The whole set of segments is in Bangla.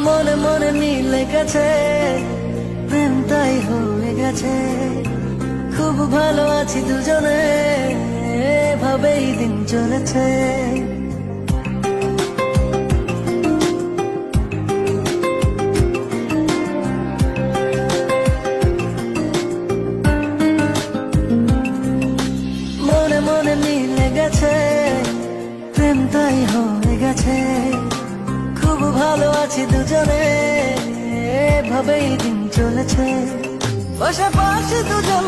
মনে মনে মিলে গেছে, প্রেম তাই হয়ে গেছে। খুব ভালো আছি দুজনে, এভাবেই দিন চলেছে। মনে মনে মিলে গেছে, প্রেম তাই হয়ে গেছে। খুব ভালো আছি দুজনে, এভাবেই দিন চলেছে। পাশাপাশি দুজন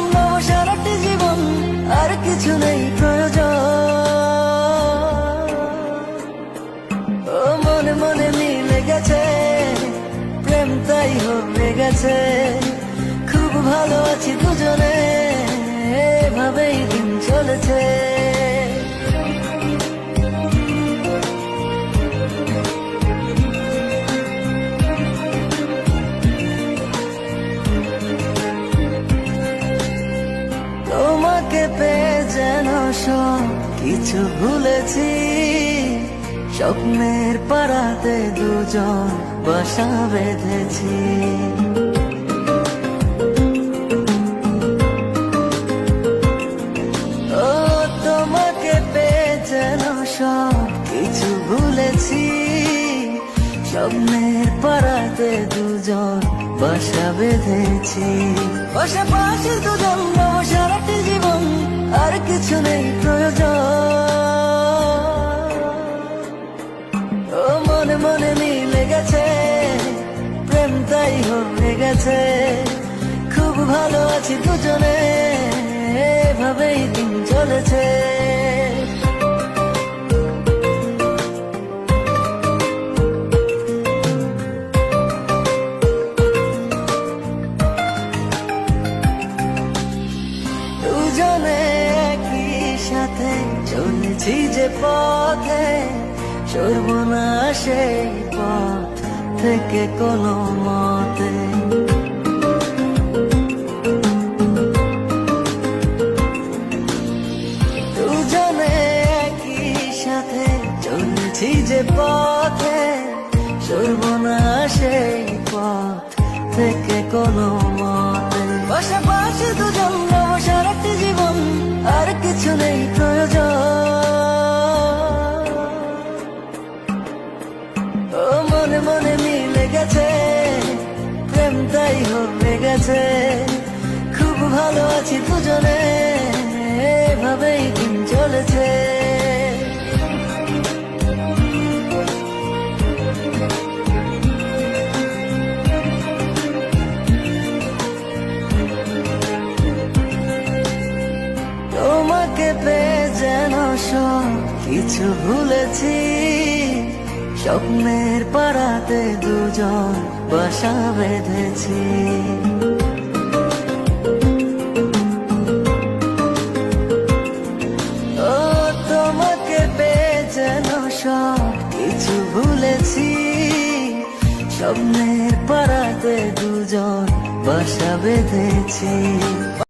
সারাটি জীবন, আর কিছু নেই প্রয়োজন। ও মনে মনে মিলে গেছে, প্রেম তাই হয়ে গেছে। খুব ভালো আছি দুজনে, এভাবেই দিন চলেছে। তোমাকে পেয়ে যেন সব কিছু ভুলেছি। স্বপ্নের পাড়াতে দুজন বাসা বেঁধেছি। ও তোমাকে পেয়ে যেন সব কিছু ভুলেছি। স্বপ্নের পাড়াতে দুজন বাসা বেঁধেছি। পাশাপাশি দুজন সারাটি জীবন, আর কিছু নেই প্রয়োজন। ও মনে মনে মিলে গেছে, প্রেম তাই হয়ে গেছে। খুব ভালো আছি দুজনে, এভাবেই দিন চলেছে। দুজনে একই সাথে চলেছি যে পথে, সরব না সেই পথ থেকে কোনো মতে। দুজনে একই সাথে চলেছি যে পথে, সরব না সেই পথ থেকে কোনো মতে। পাশাপাশি দুজন সারাটি জীবন, আর কিছু নেই প্রয়োজন। ও মনে মনে মিলে গেছে, প্রেম তাই হয়ে গেছে। খুব ভালো আছি দুজনে, এভাবেই দিন চলেছে। তোমাকে পেয়ে যেন সব কিছু ভুলেছি। স্বপ্নের পাড়াতে দুজন বাসা বেঁধেছি। ও তোমাকে পেয়ে যেন সব কিছু ভুলেছি। স্বপ্নের পাড়াতে দুজন বাসা বেঁধেছি।